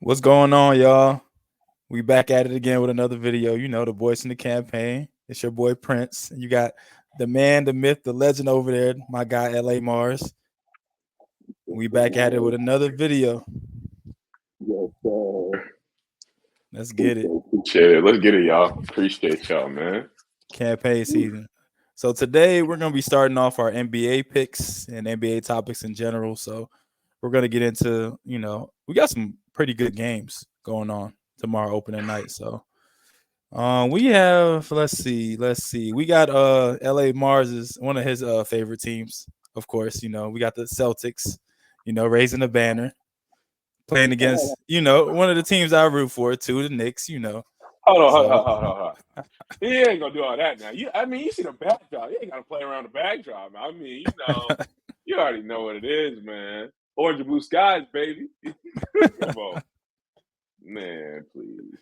What's going on, y'all? We back at it again with another video. You know, the voice in the campaign. It's your boy Prince. You got the man, the myth, the legend over there, my guy LA Mars. We back at it with another video. Yes, Let's get it. appreciate it. Let's get it, y'all. Appreciate y'all, man. Campaign season. So today we're gonna be starting off our NBA picks and NBA topics in general. So we're gonna get into, we got some pretty good games going on tomorrow opening night. So we have let's see. We got LA Mars is one of his favorite teams, of course. We got the Celtics, raising the banner, playing against, one of the teams I root for too, the Knicks. Hold on, So hold on. He ain't gonna do all that now. You see the backdrop. You ain't gotta play around the backdrop. I mean, you already know what it is, man. Orange and blue skies, baby. Come on, man, please.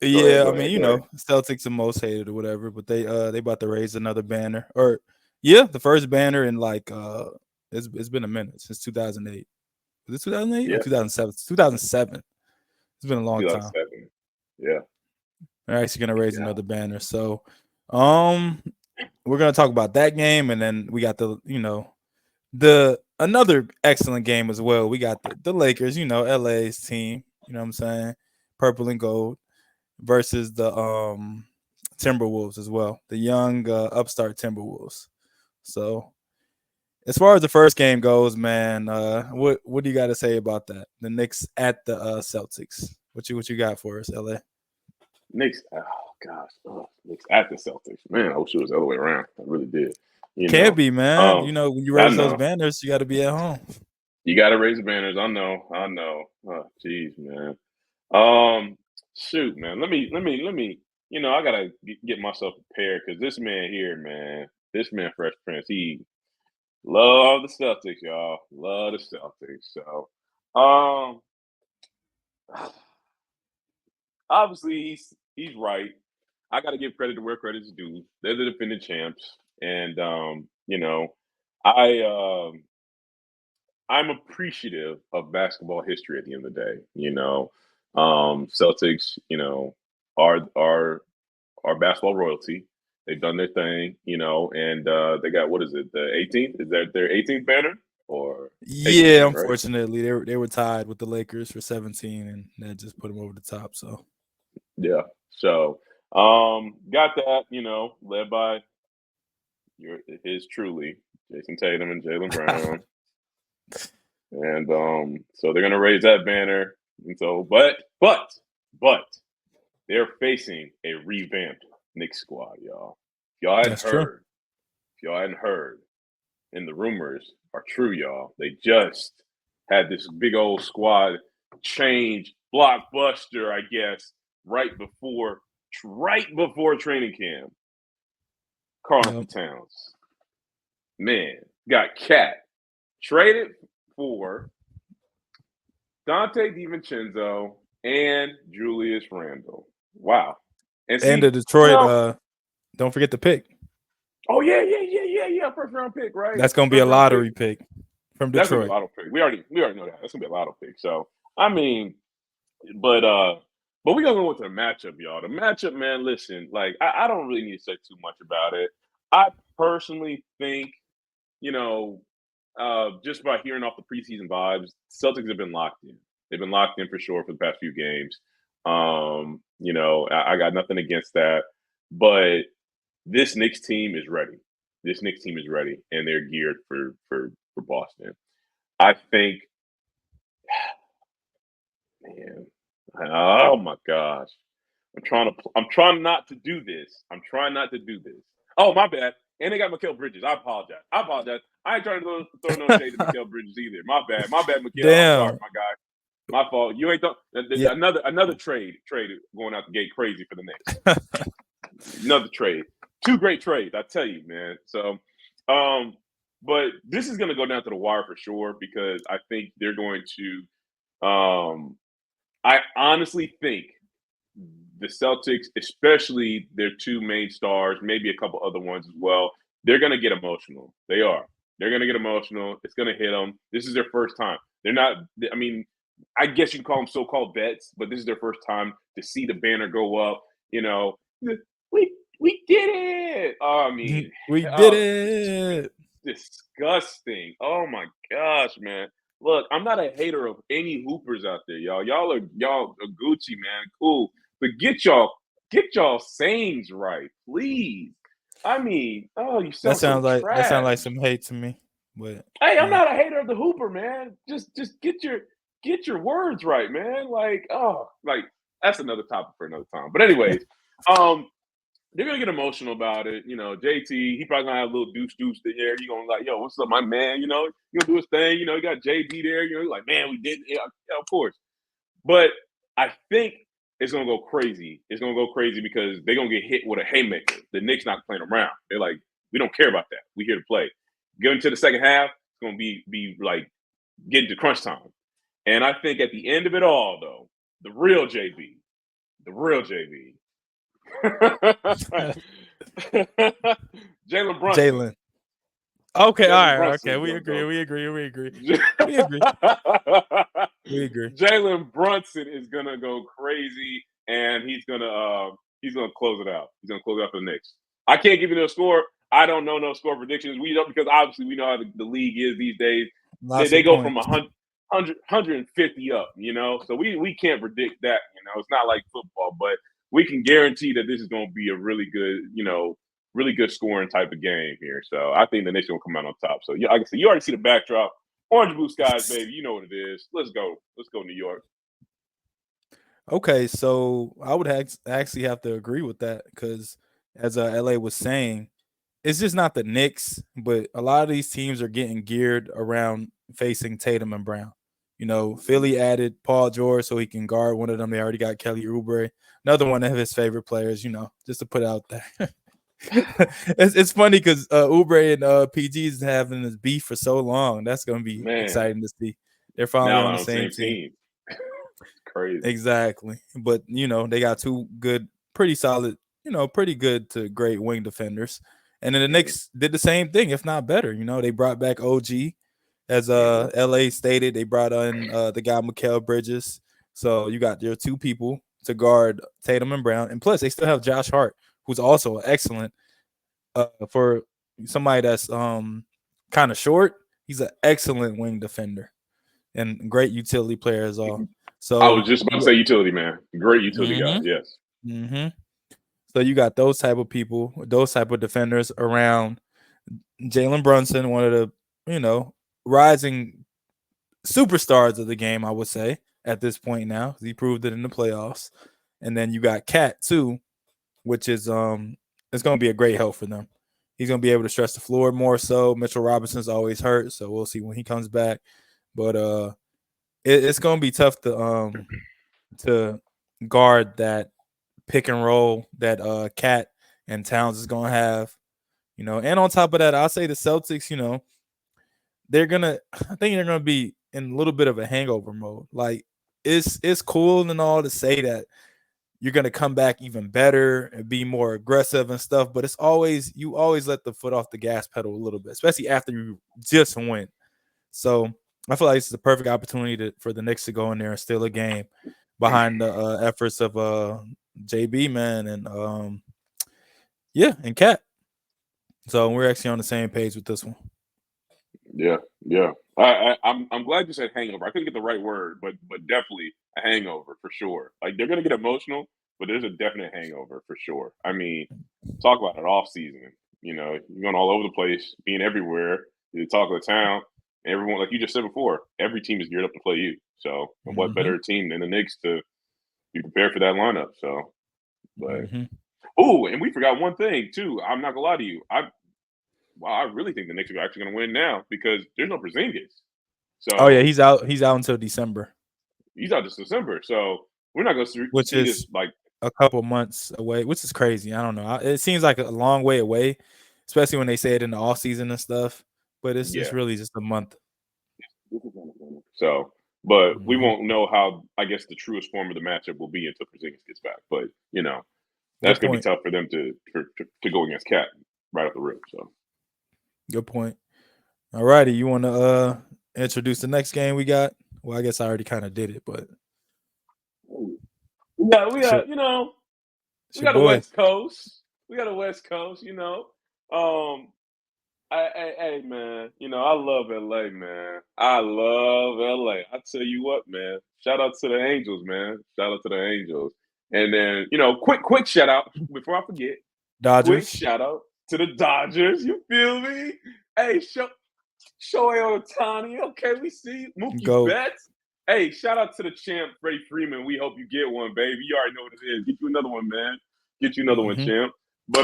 yeah, Go I mean, ahead, go ahead. Celtics the most hated or whatever, but they about to raise another banner. Or yeah, the first banner in like it's been a minute since 2008. Was it 2008 or Yeah, 2007? 2007. It's been a long time. 2007. Yeah, They're actually gonna raise yeah. another banner. So um we're gonna talk about that game, and then we got the another excellent game as well. We got the Lakers, LA's team, you know what I'm saying? Purple and gold versus the Timberwolves as well. The young upstart Timberwolves. So as far as the first game goes, man, what do you got to say about that? The Knicks at the Celtics. What you got for us, LA? Knicks. Oh gosh, Knicks at the Celtics. Man, I wish it was the other way around. I really did. You Can't know, be, man. um, When you I raise those know. banners, you got to be at home. You got to raise the banners. I know. Oh, jeez, man. Um, Shoot, man. Let me. I gotta get myself prepared because this man here, man, this man, Fresh Prince, he love the Celtics, y'all. Love the Celtics. So, um, obviously he's right. I got to give credit to where credit's due. They're the defending champs, and I I'm appreciative of basketball history at the end of the day. Celtics, are basketball royalty. They've done their thing, and they got what is it, the 18th? Is that their 18th banner or 18th Yeah, ring, right? unfortunately, they were tied with the Lakers for 17, and that just put them over the top. So Yeah. So, got that, led by his truly, Jason Tatum and Jalen Brown. And so they're gonna raise that banner. And so, but they're facing a revamped Knicks squad, y'all. If y'all hadn't that's true. heard, if y'all hadn't heard, and the rumors are true, y'all. They just had this big old squad change, blockbuster, I guess, right before training camp. Karl Yep. Anthony Towns, man, got Cat traded for Dante DiVincenzo and Julius Randle. Wow. And And the see, Detroit, don't forget the pick. oh yeah. First round pick, right? That's gonna be a First round pick. lottery pick from That's gonna be a Detroit. lotto pick. We already know that. That's gonna be a lotto pick. So I mean, but we gonna go into the matchup, y'all. The matchup, man. Listen, like I don't really need to say too much about it. I personally think, you know, just by hearing off the preseason vibes, Celtics have been locked in. They've been locked in for sure for the past few games. I got nothing against that, but this Knicks team is ready. This Knicks team is ready, and they're geared for Boston. I think, man. Oh my gosh, I'm trying not to do this. I'm trying not to do this. Oh my bad. And they got Mikael Bridges. I apologize. I ain't trying to throw no shade to Mikael Bridges either. My bad. My bad, Mikael. I'm sorry, Damn. my guy. My fault. You ain't Yeah. another trade going out the gate crazy for the Knicks. Another trade. Two great trades, I tell you, man. So, but this is going to go down to the wire for sure because I think they're going to. I honestly think the Celtics, especially their two main stars, maybe a couple other ones as well, they're going to get emotional. They are. They're going to get emotional. It's going to hit them. This is their first time. They're not. I mean, I guess you can call them so-called vets, but this is their first time to see the banner go up. You know, we did it. Oh, I mean, We did oh, it. disgusting. Oh my gosh, man. Look, I'm not a hater of any hoopers out there, y'all. Y'all are Gucci, man. Cool. But get y'all sayings right, please. I mean, oh, you That sound so sounds like trash. some hate to me. But Hey, I'm yeah. not a hater of the hooper, man. Just get your words right, man. Like that's another topic for another time. But anyways, um, they're gonna get emotional about it. You know, JT, he probably gonna have a little deuce there. You gonna like, yo, what's up, my man? You know, you gonna do his thing. You know, you got JB there. You know, you're like, man, we did. Yeah, of course. But I think it's gonna go crazy. It's gonna go crazy because they're gonna get hit with a haymaker. The Knicks not playing around. They're like, we don't care about that. We here to play. Getting to the second half, it's gonna be like getting to crunch time. And I think at the end of it all, though, the real JB, the real JB, Jalen Brunson. Jalen. Okay, all Jalen right, Brunson okay. is We gonna agree. go. We agree. We agree. We agree. We agree. Jalen Brunson is gonna go crazy, and he's gonna close it out. He's gonna close it out for the Knicks. I can't give you no score. I don't know no score predictions. We don't because obviously we know how the league is these days. They, Lots they of go from points. 150 up, you know. So we can't predict that, you know. It's not like football, but we can guarantee that this is going to be a really good, really good scoring type of game here. So I think the Knicks going to come out on top. So yeah, like I said, you already see the backdrop. Orange blue skies, baby. You know what it is. Let's go. Let's go, New York. Okay, so I would actually have to agree with that because, as LA was saying, it's just not the Knicks, but a lot of these teams are getting geared around facing Tatum and Brown. You know, Philly added Paul George so he can guard one of them. They already got Kelly Oubre, another one of his favorite players. You know, just to put it out there. It's funny because Oubre and PG's having this beef for so long. That's going to be Man, exciting to see. They're finally now on on the the same same team. team. Crazy. Exactly. But, you know, they got two good, pretty solid, pretty good to great wing defenders. And then the Mhm. Knicks did the same thing, if not better. You know, they brought back OG, as Mhm. LA stated. They brought in the guy Mikal Bridges. So you got your two people to guard Tatum and Brown. And plus, they still have Josh Hart, who's also excellent for somebody that's kind of short. He's an excellent wing defender and great utility player as well. I was So just about to say utility man. Great utility guy. mm-hmm, Yes. mm-hmm. So you got those type of people, those type of defenders around Jalen Brunson, one of the rising superstars of the game, I would say at this point now. He proved it in the playoffs, and then you got Cat too, which is it's going to be a great help for them. He's going to be able to stretch the floor more. So Mitchell Robinson's always hurt, so we'll see when he comes back. But it's going to be tough to guard that pick and roll that Cat and Towns is gonna have, and on top of that, I'll say the Celtics, I think they're gonna be in a little bit of a hangover mode. Like it's cool and all to say that you're gonna come back even better and be more aggressive and stuff, but you always let the foot off the gas pedal a little bit, especially after you just win. So I feel like this is a perfect opportunity for the Knicks to go in there and steal a game behind the efforts of JB man and and Cat. So we're actually on the same page with this one. Yeah, yeah. I'm glad you said hangover. I couldn't get the right word, but definitely a hangover for sure. Like they're gonna get emotional, but there's a definite hangover for sure. I mean, talk about it off season. You know, you're going all over the place, being everywhere. You're the talk of the town. Everyone, like you just said before, every team is geared up to play you. So, and what Mm-hmm. better team than the Knicks to be prepared for that lineup? So, but Mm-hmm. oh, and we forgot one thing too. I'm not gonna lie to you. I really think the Knicks are actually going to win now because there's no Porzingis. Oh yeah, So he's out. He's out until December, he's out this December. So we're not going to which see this is like a couple months away, which is crazy. I don't know. It seems like a long way away, especially when they say it in the off season and stuff. But it's yeah. really just a month. So, but we Mm-hmm. won't know how I guess the truest form of the matchup will be until Porzingis gets back. But that's Good going to be point. tough for them to go against Cat right off the rip. So Good point. All righty, you want to introduce the next game we got? Well, I guess I already kind of did it, but We it's your, got, you know, it's we your got a boy. West Coast. We got a West Coast, you know. Hey, man, you know, I love LA, man. I love LA. I tell you what, man. Shout out to the Angels, man. Shout out to the Angels. And then, you know, quick shout out before I forget. Quick Dodgers. shout out to the Dodgers. You feel me? Hey, Shohei Ohtani. Okay, we see Mookie Go. Betts. Hey, shout out to the champ, Freddie Freeman. We hope you get one, baby. You already know what it is. Get you another one, man. Get you another one, Hmm. champ. But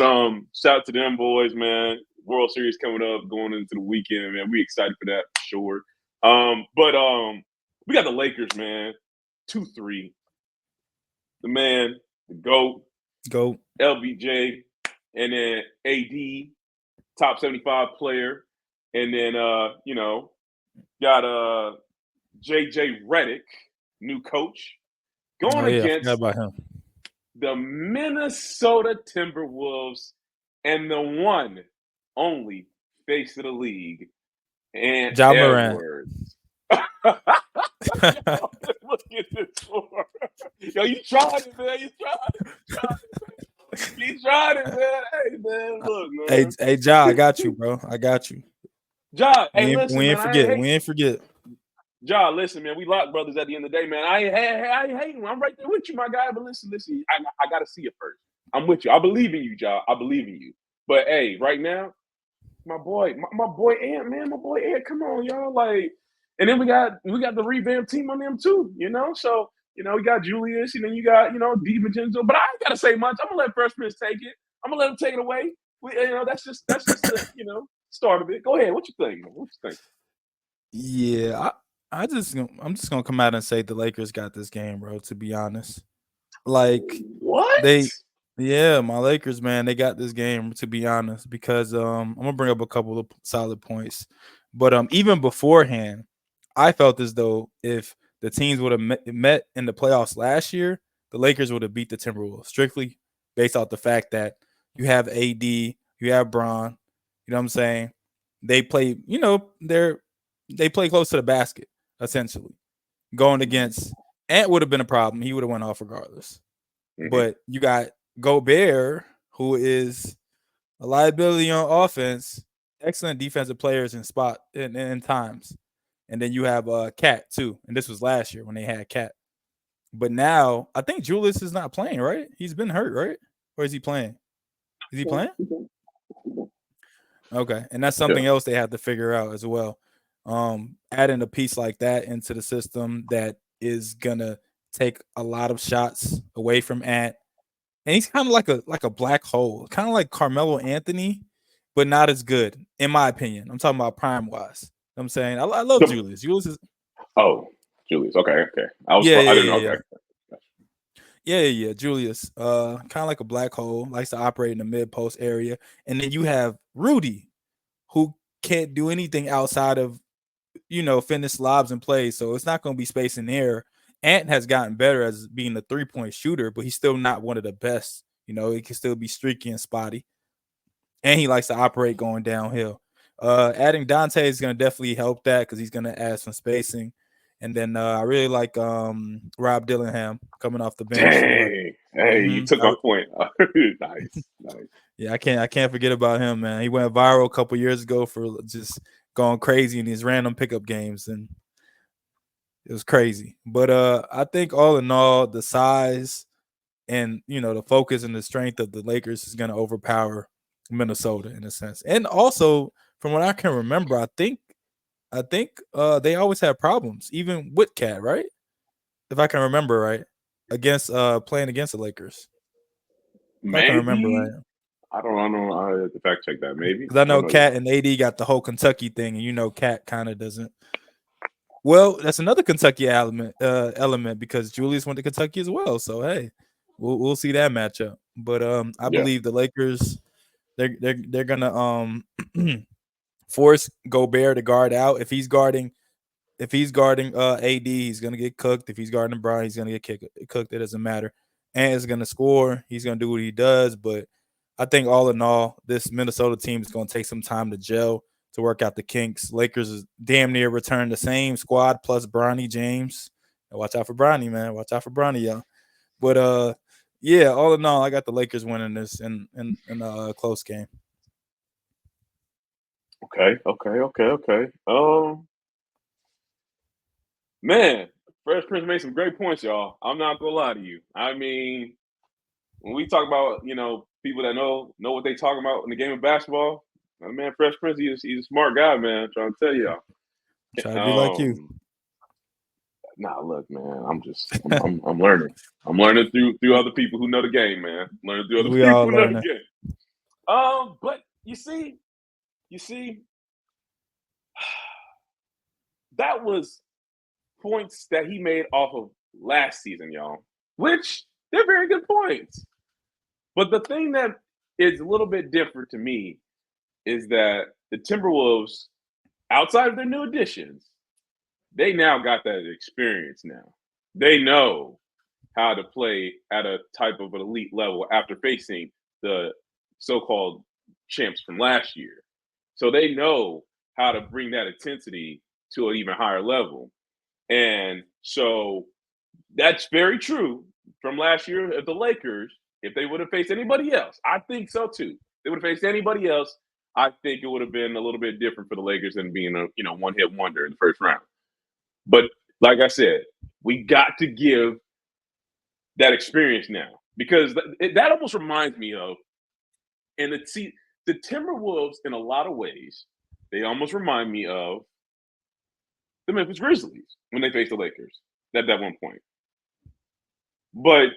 shout out to them boys, man. World Series coming up, going into the weekend, man. We excited for that for sure. But we got the Lakers, man. 2-3. The man, the GOAT, Go. LBJ, and then AD, top 75 player. And then you know, got JJ Redick, new coach, Oh going yeah, I forgot against about him. the Minnesota Timberwolves and the one only face of the league, Ant Ja Morant. Edwards. Yo, look at this for. Yo, you tried it, man. You tried it. You tried it, man. Hey, man, look, Hey, man. hey, Ja, I got you, bro. I got you. John, hey, We listen, ain't man. I ain't forget. hate. We ain't forget. John, listen, man. We lock brothers at the end of the day, man. I ain't hating. I'm right there with you, my guy. But listen. I got to see it first. I'm with you. I believe in you, John. I believe in you. But hey, right now, my boy Ant, man, my boy Ant. Come on, y'all. Like, and then we got the revamped team on them too. You know, so you know we got Julius, and then you got DiVincenzo. But I ain't gotta say much. I'm gonna let Fresh Prince take it. I'm gonna let him take it away. That's just the start of it. Go ahead. What you think? What you think? Yeah, I'm just gonna come out and say the Lakers got this game, bro. To be honest, like What? they, yeah, my Lakers, man, they got this game. To be honest, because I'm gonna bring up a couple of solid points, but even beforehand, I felt as though if the teams would have met in the playoffs last year, the Lakers would have beat the Timberwolves strictly based off the fact that you have AD, you have Bron. You know what I'm saying? They play, they play close to the basket essentially. Going against Ant would have been a problem. He would have went off regardless. Mm-hmm. But you got Gobert, who is a liability on offense, excellent defensive players in times. And then you have Cat too. And this was last year when they had Cat. But now I think Julius is not playing, right? He's been hurt, right? Or is he playing? Is he playing? Okay. And that's Yeah. something else they have to figure out as well. Adding a piece like that into the system that is gonna take a lot of shots away from Ant. And he's kind of like a black hole, kind of like Carmelo Anthony, but not as good, in my opinion. I'm talking about prime wise. You know what I'm saying I love Julius. Julius is Oh, Julius. Okay. yeah, I yeah, didn't yeah, know. yeah. Okay. Yeah. Julius, kind of like a black hole, likes to operate in the mid post area, and then you have Rudy, who can't do anything outside of finish lobs and plays. So it's not going to be space in there. Ant has gotten better as being a 3-point shooter, but he's still not one of the best. He can still be streaky and spotty, and he likes to operate going downhill. Adding Dante is going to definitely help that because he's going to add some spacing. And then I really like Rob Dillingham coming off the bench for. Dang. Hey, you took my point. Nice. Yeah, I can't forget about him, man. He went viral a couple years ago for just going crazy in these random pickup games, and it was crazy. But I think all in all, the size and the focus and the strength of the Lakers is going to overpower Minnesota in a sense. And also, from what I can remember, I think they always have problems, even with Cat, right? If I can remember right, against playing against the Lakers. If I can remember Maybe. right. I don't know. I have to fact check that. Maybe. Because I I don't know know either. Cat and AD got the whole Kentucky thing, and Cat kind of doesn't. Well, that's another Kentucky element because Julius went to Kentucky as well. So hey, we'll see that matchup. But I Yeah. believe the Lakers they're gonna force Gobert to guard out. If he's guarding AD, he's gonna get cooked. If he's guarding Brown, he's gonna get cooked. It doesn't matter. And is gonna score. He's gonna do what he does. But I think all in all, this Minnesota team is gonna take some time to gel. to work out the kinks. Lakers is damn near returned the same squad plus Bronny James. Watch out for Bronny, man. Watch out for Bronny, y'all. But yeah, all in all, I got the Lakers winning this in a close game. Okay. Man, Fresh Prince made some great points, y'all. I'm not gonna lie to you. I mean, when we talk about people that know what they talking about in the game of basketball, man, Fresh Prince, he's a smart guy, man. I'm trying to tell y'all. Try to be like you. Nah, look, man. I'm learning. I'm learning through other people who know the game, man. Learning through other people who know the game. But you see, that was points that he made off of last season, y'all. Which they're very good points. But the thing that is a little bit different to me is that the Timberwolves, outside of their new additions, they now got that experience now. They know how to play at a type of an elite level after facing the so-called champs from last year. So they know how to bring that intensity to an even higher level. And so that's very true from last year of the Lakers. If they would have faced anybody else, I think so too. They would have faced anybody else. I think it would have been a little bit different for the Lakers than being a one-hit wonder in the first round. But like I said, we got to give that experience now because that almost reminds me of, and the Timberwolves in a lot of ways, they almost remind me of the Memphis Grizzlies when they faced the Lakers at that one point. But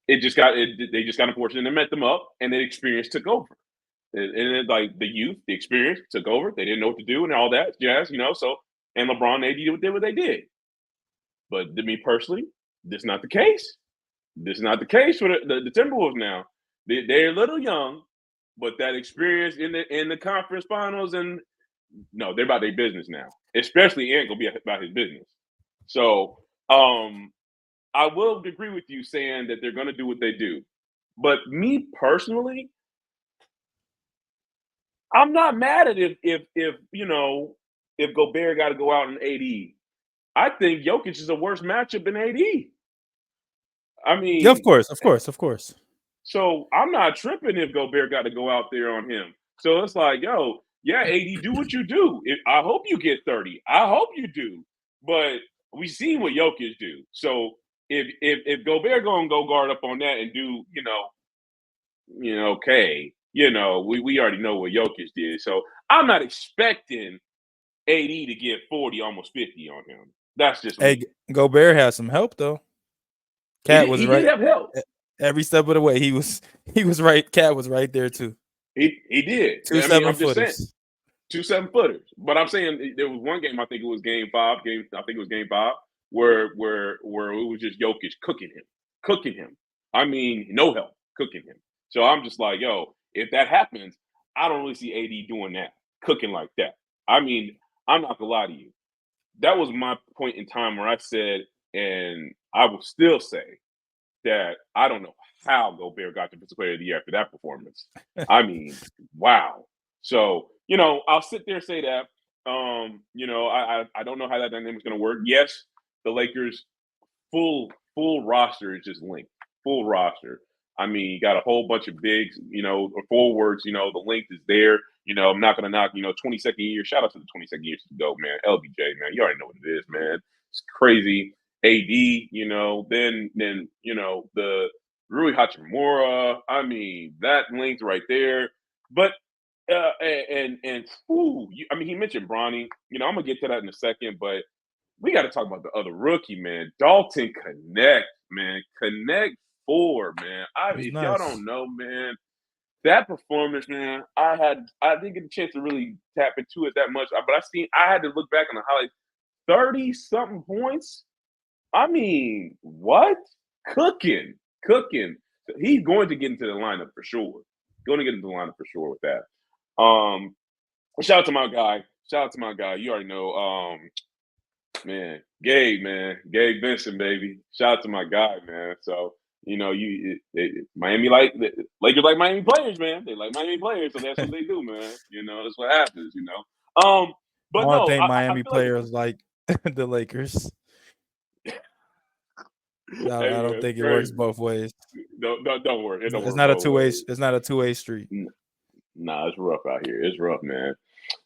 they just got unfortunate and met them up, and the experience took over. And like the youth, the experience took over. They didn't know what to do and all that jazz, So, and LeBron and AD did what they did. But to me personally, this is not the case. This is not the case for the Timberwolves now. They're a little young, but that experience in the conference finals and no, they're about their business now. Especially Ant gonna be about his business. So I will agree with you saying that they're gonna do what they do. But me personally, I'm not mad at if Gobert got to go out in AD. I think Jokic is a worse matchup than AD. I mean, yeah, of course. So I'm not tripping if Gobert got to go out there on him. So it's like, yo, yeah, AD, do what you do. I hope you get 30. I hope you do. But we seen what Jokic do. So if Gobert gonna go guard up on that and do, okay, we already know what Jokic did. So I'm not expecting AD to get 40, almost 50 on him. That's just me. Gobert has some help though. Cat was right. He did have help. Every step of the way, he was right. Cat was right there too. He did. 2 7-footers. 2 7-footers. But I'm saying there was one game. I think it was game 5. Where it was just Jokic cooking him. I mean, no help cooking him. So I'm just like, yo, if that happens, I don't really see AD doing that, cooking like that. I mean, I'm not gonna lie to you. That was my point in time where I said, and I will still say that I don't know how Gobert got Defensive Player of the Year after that performance. I mean, wow. So, I'll sit there and say that. I don't know how that dynamic is going to work. Yes, the Lakers' full roster is just linked. Full roster. I mean, you got a whole bunch of bigs, or forwards. The length is there. I'm not going to knock, 22nd year. Shout out to the 22nd years to go, man. LBJ, man. You already know what it is, man. It's crazy. AD, then the Rui Hachimura. I mean, that length right there. But he mentioned Bronny. I'm gonna get to that in a second, but we got to talk about the other rookie, man. Dalton Knecht, man. Knecht 4, man. If nice. Y'all don't know, man, that performance, man. I didn't get a chance to really tap into it that much, but I had to look back on the highlights. 30-something points. I mean, what? Cooking. He's going to get into the lineup for sure. With that. Shout out to my guy. You already know, man. Gabe Vincent, baby. Shout out to my guy, man. So, Miami Lakers like Miami players, man. They like Miami players, so that's what they do, man. That's what happens, But I don't no, think I Miami feel like players like the Lakers. I, hey I man, don't it's think it works crazy. both ways. Don't worry, it don't It's work not a both two way. ways. It's not a two-way street. Nah, it's rough out here. It's rough, man.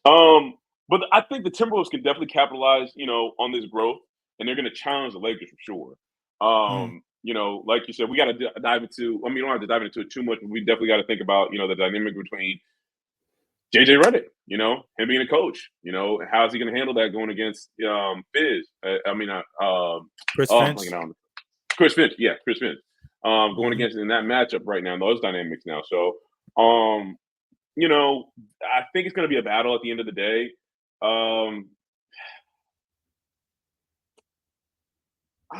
But I think the Timberwolves can definitely capitalize, on this growth, and they're going to challenge the Lakers for sure. Mm. Like you said, we got to dive into. I mean, we don't have to dive into it too much, but we definitely got to think about, the dynamic between JJ Redick, him being a coach. How's he going to handle that going against Fizz? Chris I'm Finch. blanking out. Chris Finch, yeah, Chris Finch. Going Mhm. against in that matchup right now, those dynamics now. So, I think it's going to be a battle at the end of the day. I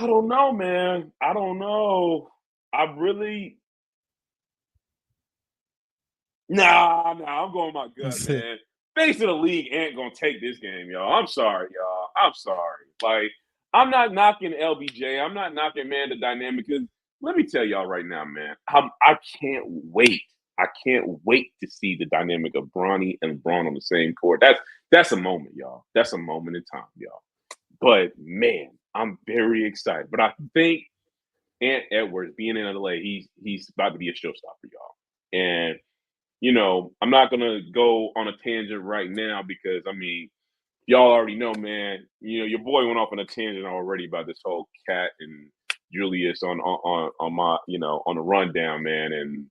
don't know, man. I don't know. I really I'm going my gut, man. Face of the league ain't gonna take this game, y'all. I'm sorry, y'all. I'm sorry. Like, I'm not knocking LBJ. I'm not knocking man the dynamic. Because let me tell y'all right now, man. I can't wait. I can't wait to see the dynamic of Bronny and Braun on the same court. That's a moment, y'all. That's a moment in time, y'all. But man, I'm very excited. But I think Ant Edwards being in LA, he's about to be a showstopper, y'all. And I'm not gonna go on a tangent right now because I mean, y'all already know, man. Your boy went off on a tangent already about this whole Cat and Julius on my on the rundown, man, and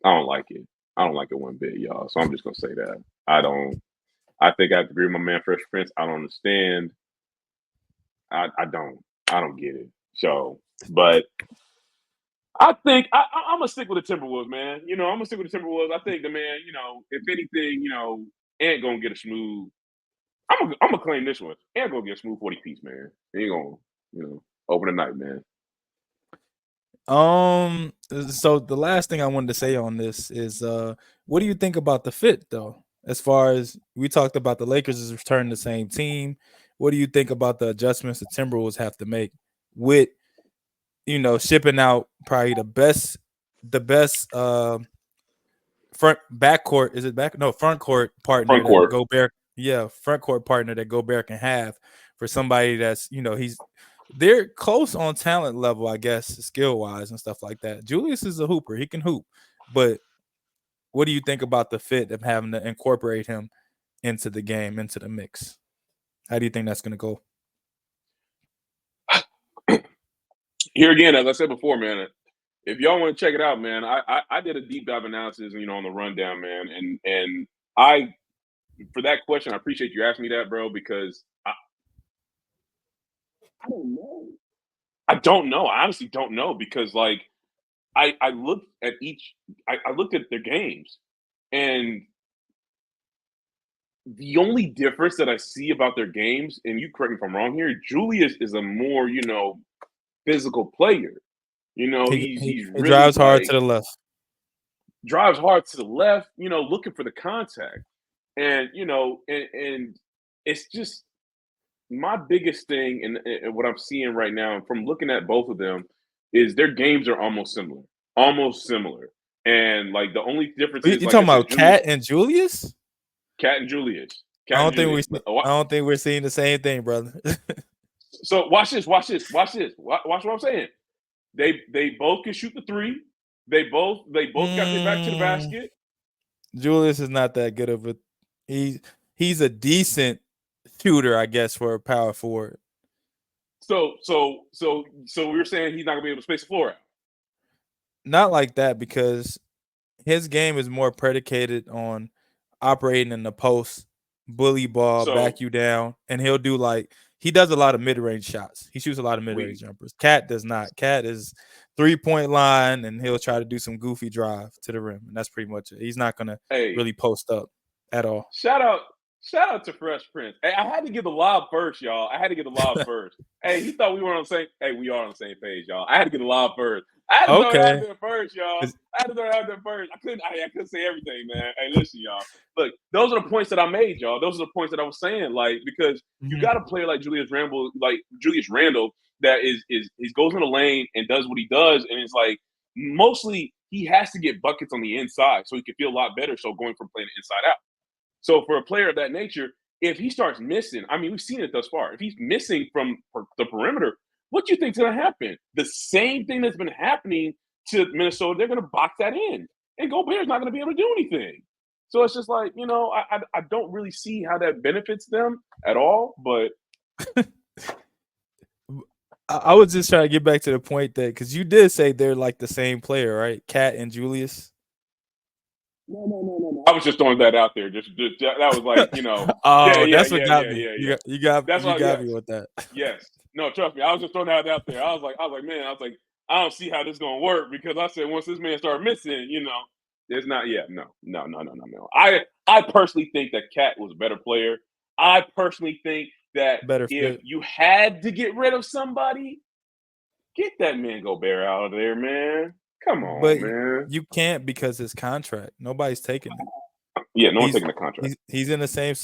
I don't like it. I don't like it one bit, y'all. So I'm just gonna say that I don't. I think I have to agree with my man Fresh Prince. I don't understand. I don't. I don't get it. So, but I think I'm gonna stick with the Timberwolves, man. I'm gonna stick with the Timberwolves. I think the man, if anything, ain't gonna get a smooth. I'm gonna claim this one. Ain't gonna get a smooth 40 piece, man. Ain't gonna, open the night, man. So the last thing I wanted to say on this is, what do you think about the fit though? As far as we talked about, the Lakers is returning the same team. What do you think about the adjustments the Timberwolves have to make with, shipping out probably the best front backcourt, is it back? No, front court partner Front that court. Gobert, front court partner that Gobert can have for somebody that's, they're close on talent level, I guess, skill wise and stuff like that. Julius is a hooper, he can hoop, but what do you think about the fit of having to incorporate him into the game, into the mix? How do you think that's going to go? Here again, as I said before, man, if y'all want to check it out, man, I did a deep dive analysis, on the rundown, man, and I for that question, I appreciate you asking me that, bro, because I don't know. I don't know. I honestly don't know because like I looked at I looked at their games and the only difference that I see about their games, and you correct me if I'm wrong here, Julius is a more, physical player. He's He really drives hard to like the left. drives hard to the left, looking for the contact. And and it's just my biggest thing and what I'm seeing right now from looking at both of them is their games are almost similar. Almost similar. And like the only difference You is like I talking said, about Julius, Cat and Julius? Cat and Julius. I Cat and don't think Julius. I don't think we're seeing the same thing, brother. So watch this, watch this, watch this. Watch what I'm saying. They both can shoot the three. They both got their back to the Mm, basket. Julius is not that good of a he's a decent shooter, I guess, for a power forward. So we were saying he's not gonna be able to space the floor out. Not like that, because his game is more predicated on operating in the post, bully ball, So back you down, and he does a lot of mid-range shots. He shoots a lot of mid-range we jumpers. Cat does not. Cat is 3-point line, and he'll try to do some goofy drive to the rim, and that's pretty much it. He's not gonna hey, really post up at all. shout out to Fresh Prince. Hey, I had to give the lob first, y'all. I had to get the lob first. Hey, he thought we were on the same. Hey, we are on the same page, y'all. I had to get the lob first. I had to throw it out Okay. there first, y'all. I had to throw it out there first. I couldn't say everything, man. Hey, listen, y'all. Look, those are the points that I made, y'all. Those are the points that I was saying, like, because you got a player like Julius Randle, that is he goes in the lane and does what he does, and it's like mostly he has to get buckets on the inside so he can feel a lot better. So going from playing inside out. So for a player of that nature, if he starts missing, I mean, we've seen it thus far. If he's missing from the perimeter, what do you think's going to happen? The same thing that's been happening to Minnesota, they're going to box that in, and Gobert's not going to be able to do anything. So it's just like, I don't really see how that benefits them at all. But I was just trying to get back to the point that because you did say they're like the same player, right? Cat and Julius. No. I was just throwing that out there. Just that was like, Oh, that's what got me. yeah. You got That's what, yes, me with that. yes. No, trust me. I was just throwing that out there. I was like, man, I don't see how this is gonna work because I said once this man started missing, there's not. Yeah, no. I personally think that Cat was a better player. I personally think that Better if fit. you had to get rid of somebody, get that man Gobert out of there, man. Come on, But man. you can't because his contract. Nobody's taking it. Yeah, no one's taking the contract. He's in the same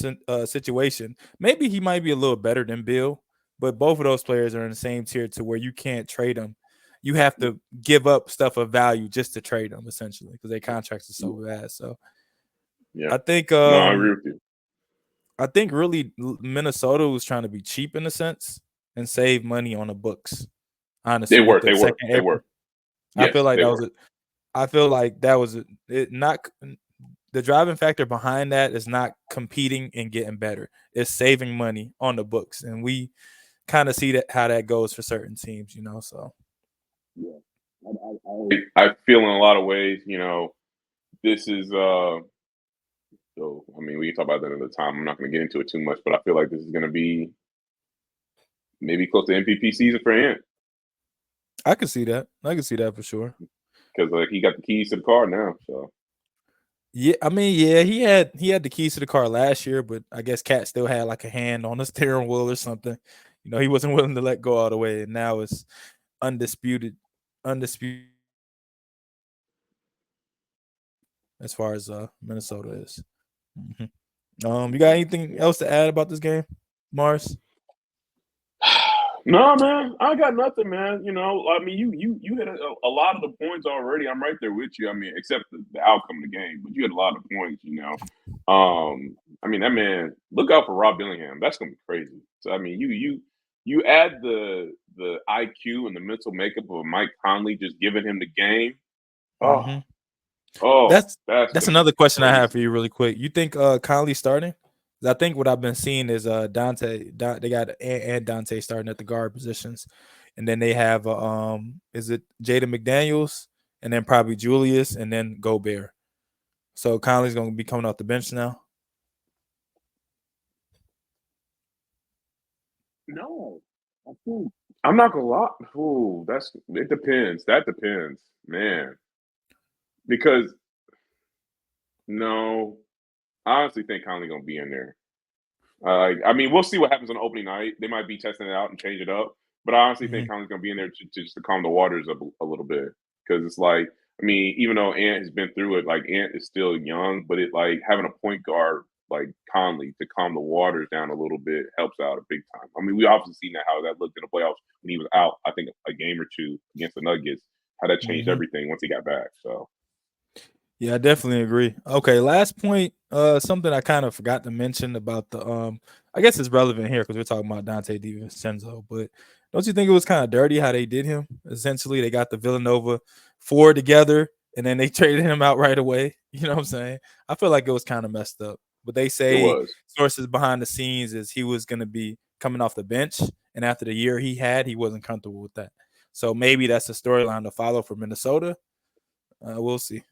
situation. Maybe he might be a little better than Bill, but both of those players are in the same tier to where you can't trade them. You have to give up stuff of value just to trade them, essentially, because their contracts are so vast. So, yeah, I think. No, I agree with you. I think really Minnesota was trying to be cheap in a sense and save money on the books. Honestly, They were. I feel like they that were. was. I feel like that was not the driving factor behind that is not competing and getting better. It's saving money on the books, and we kind of see that how that goes for certain teams, So yeah, I feel in a lot of ways, this is. So I mean, we can talk about that another time. I'm not going to get into it too much, but I feel like this is going to be maybe close to MVP season for Ant. I can see that. I can see that for sure. Because he got the keys to the car now. So yeah, I mean, yeah, he had the keys to the car last year, but I guess Cat still had like a hand on the steering wheel or something. He wasn't willing to let go all the way, and now it's undisputed as far as Minnesota is. Mm-hmm. You got anything else to add about this game, Mars? No, man, I got nothing, man. I mean, you hit a lot of the points already. I'm right there with you. I mean, except the outcome of the game, but you had a lot of points. I mean, that man, look out for Rob Billingham. That's gonna be crazy. So I mean, you add the IQ and the mental makeup of Mike Conley, just giving him the game. Mm-hmm. That's another question I have for you, really quick. You think Conley starting? I think what I've been seeing is Dante. They got and Dante starting at the guard positions, and then they have is it Jaden McDaniels, and then probably Julius, and then Gobert. So Conley's going to be coming off the bench now. No, I'm not gonna lie. Ooh, it depends. That depends, man. Because no, I honestly think Conley gonna be in there. I mean, we'll see what happens on opening night. They might be testing it out and change it up, but I honestly think Conley's gonna be in there just to calm the waters up a little bit. Because it's like, I mean, even though Ant has been through it, like Ant is still young, but it like having a point guard like Conley to calm the waters down a little bit helps out a big time. I mean, we obviously seen that how that looked in the playoffs when he was out. I think a game or two against the Nuggets, how that changed everything once he got back. So. Yeah, I definitely agree. Okay, last point. Something I kind of forgot to mention about the I guess it's relevant here because we're talking about Dante DiVincenzo, but don't you think it was kind of dirty how they did him? Essentially, they got the Villanova four together and then they traded him out right away. You know what I'm saying? I feel like it was kind of messed up. But they say sources behind the scenes is he was going to be coming off the bench, and after the year he had, he wasn't comfortable with that. So maybe that's a storyline to follow for Minnesota. We'll see.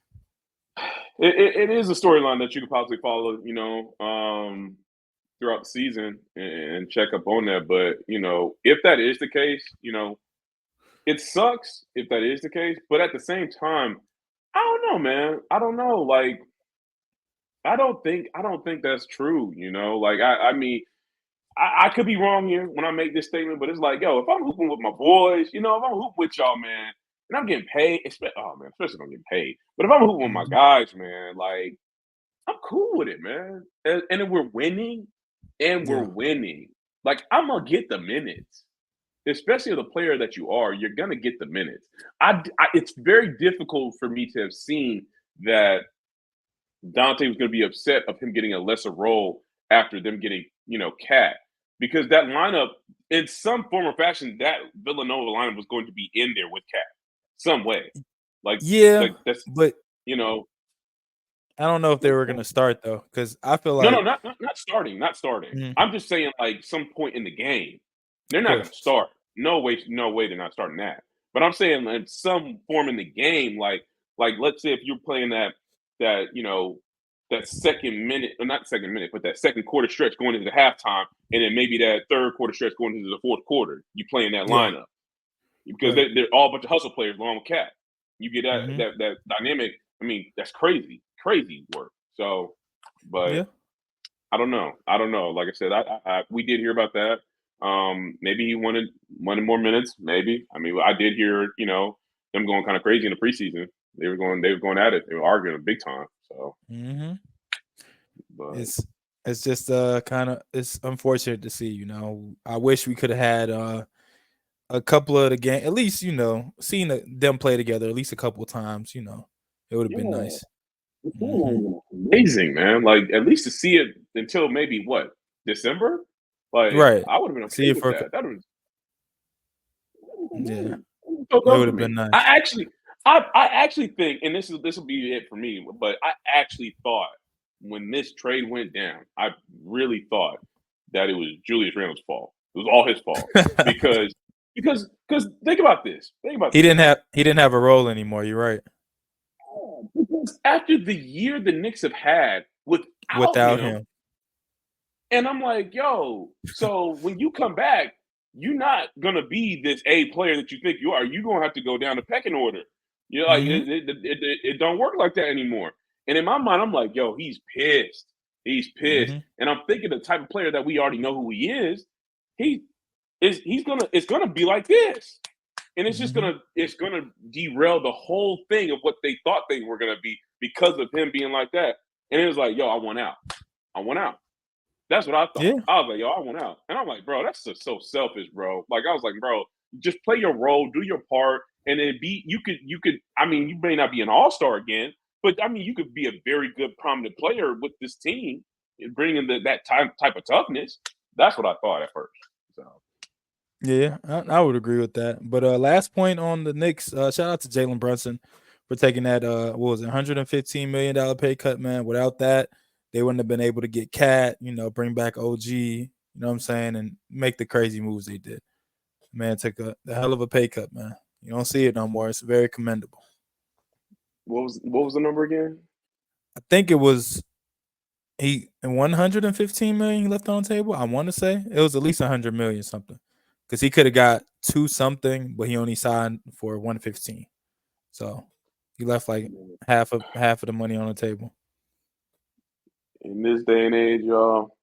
It is a storyline that you could possibly follow, throughout the season and check up on that. But, if that is the case, it sucks if that is the case. But at the same time, I don't know, man. I don't know. Like, I don't think that's true, Like, I mean, I could be wrong here when I make this statement, but it's like, yo, if I'm hooping with my boys, if I'm hooping with y'all, man, and I'm getting paid, especially if I'm getting paid. But if I'm hooping with my guys, man, like, I'm cool with it, man. And if we're winning, like, I'm gonna get the minutes. Especially the player that you are, you're gonna get the minutes. It's very difficult for me to have seen that Dante was going to be upset of him getting a lesser role after them getting, Cat, because that lineup, in some form or fashion, that Villanova lineup was going to be in there with Cat, some way, like Yeah, like that's but you know, I don't know if they were gonna start though, because I feel no, no, like, not starting, not starting. mhm, I'm just saying, like some point in the game, they're of not going to course, start. No way, they're not starting that. But I'm saying in some form in the game, like let's say if you're playing that that second minute, or not second minute, but that second quarter stretch going into the halftime, and then maybe that third quarter stretch going into the fourth quarter, you playing that yeah, lineup because right, they're all a bunch of hustle players along with Cat. You get that hmm that that dynamic. I mean, that's crazy, crazy work. So, but yeah, I don't know. I don't know. Like I said, we did hear about that. Maybe he wanted more minutes. Maybe. I mean, I did hear them going kind of crazy in the preseason. They were going at it. They were arguing big time. So, hmm but it's it's just kind of, it's unfortunate to see. I wish we could have had a couple of the game, at least, seeing them play together at least a couple of times. It would have been yeah, nice. it Hmm was amazing, man. Like at least to see it until maybe what December. Like Right. I would have been See okay if with for, that. That would yeah, so it good would for have been me. nice. I actually think, and this will be it for me, but I actually thought when this trade went down, I really thought that it was Julius Randle's fault. It was all his fault because because think about this. Think about he this. didn't have he didn't have a role anymore. You're right. Because after the year the Knicks have had without Without him, him. and I'm like, yo, so when you come back, you're not gonna be this A player that you think you are. You're gonna have to go down the pecking order. You're like, Hmm it don't work like that anymore. And in my mind, I'm like, yo, he's pissed. He's pissed. hmm And I'm thinking the type of player that we already know who he is. He it's gonna be like this. And hmm it's gonna derail the whole thing of what they thought they were gonna be because of him being like that. And it was like, yo, I want out. I want out. That's what I thought. Yeah. I was like, yo, I went out. And I'm like, bro, that's just so selfish, bro. Like, I was like, bro, just play your role, do your part, and then you could, I mean, you may not be an all-star again, but I mean, you could be a very good prominent player with this team and bring in that type of toughness. That's what I thought at first. So Yeah, I would agree with that. But last point on the Knicks, shout out to Jalen Brunson for taking that what was it, $115 million pay cut, man. Without that, they wouldn't have been able to get Cat, bring back OG, what I'm saying, and make the crazy moves they did. Man took a hell of a pay cut, man. You don't see it no more. It's very commendable. what was the number again? I think it was he 115 million he left on the table. I want to say it was at least 100 million something, because he could have got two something, but he only signed for 115. So he left like half of the money on the table. In this day and age, y'all,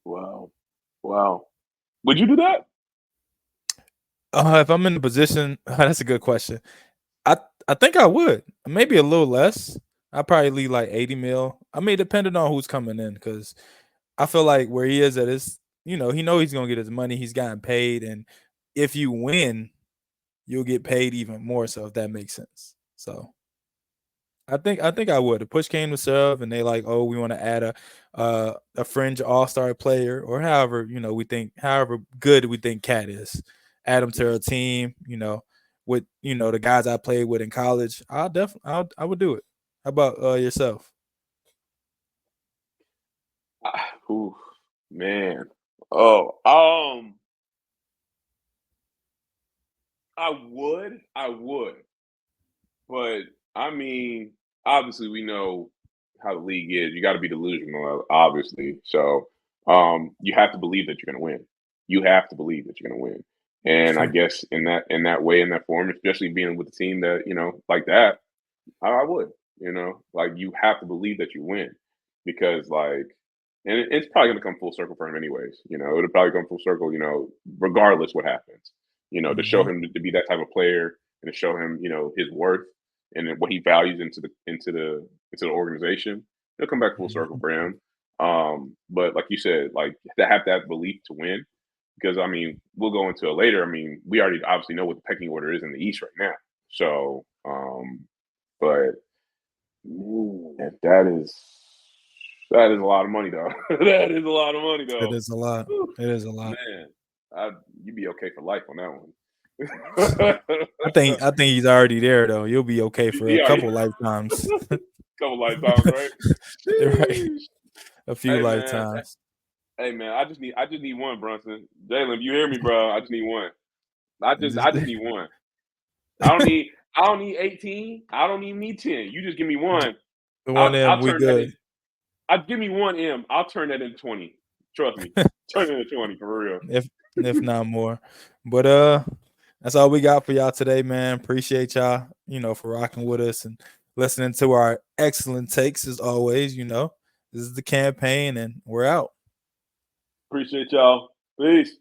wow. Wow. Would you do that? If I'm in the position, that's a good question. I I think I would, maybe a little less. I probably leave like 80 mil. I mean, depending on who's coming in, because I feel like where he is at is, he know he's gonna get his money. He's gotten paid, and if you win, you'll get paid even more. So if that makes sense. So I think I would. If push came to shove, and they like, oh, we want to add a fringe all star player, or however we think, however good we think Cat is, add him to our team. With the guys I played with in college, I would do it. How about yourself? Ooh, man. Oh, I would, but I mean, obviously, we know how the league is. You got to be delusional, obviously. So, you have to believe that you're going to win. You have to believe that you're going to win. And I True. guess in that way, in that form, especially being with a team that like that, I would. Like you have to believe that you win because and it's probably going to come full circle for him anyways. It'll probably come full circle. Regardless what happens. To show Hmm him to be that type of player and to show him his worth and then what he values into the organization. He'll come back full circle for him. But like you said, like to have that belief to win. Because I mean, we'll go into it later. I mean, we already obviously know what the pecking order is in the East right now. So, but Man, that is a lot of money, though. That is a lot of money, though. It is a lot. It is a lot. Man, you'd be okay for life on that one. I think he's already there though. You'll be okay for a He already couple lifetimes. couple lifetimes, right? Right. A few Hey man, lifetimes. I just need one, Brunson. Jalen, you hear me, bro? I just need one. I just need one. I don't need 18. I don't even need 10. You just give me one. The one M, I'll we turn that good. in. Give me one M. I'll turn that into 20. Trust me. Turn it into 20 for real. If not more. But that's all we got for y'all today, man. Appreciate y'all, for rocking with us and listening to our excellent takes as always. This is the campaign and we're out. Appreciate y'all. Peace.